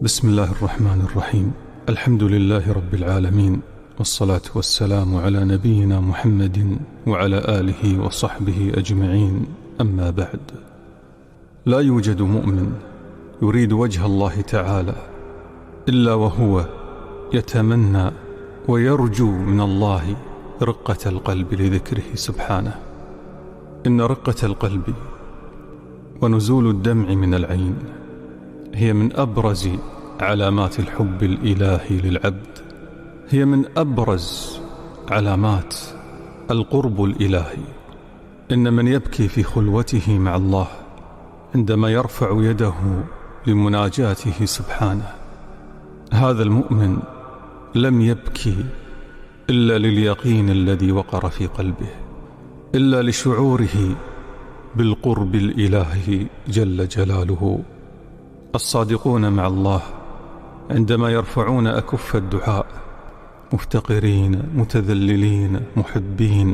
بسم الله الرحمن الرحيم. الحمد لله رب العالمين، والصلاة والسلام على نبينا محمد وعلى آله وصحبه أجمعين. أما بعد، لا يوجد مؤمن يريد وجه الله تعالى إلا وهو يتمنى ويرجو من الله رقة القلب لذكره سبحانه. إن رقة القلب ونزول الدمع من العين هي من أبرز علامات الحب الإلهي للعبد، هي من أبرز علامات القرب الإلهي. إن من يبكي في خلوته مع الله عندما يرفع يده لمناجاته سبحانه، هذا المؤمن لم يبكي إلا لليقين الذي وقر في قلبه، إلا لشعوره بالقرب الإلهي جل جلاله. الصادقون مع الله عندما يرفعون أكف الدعاء مفتقرين متذللين محبين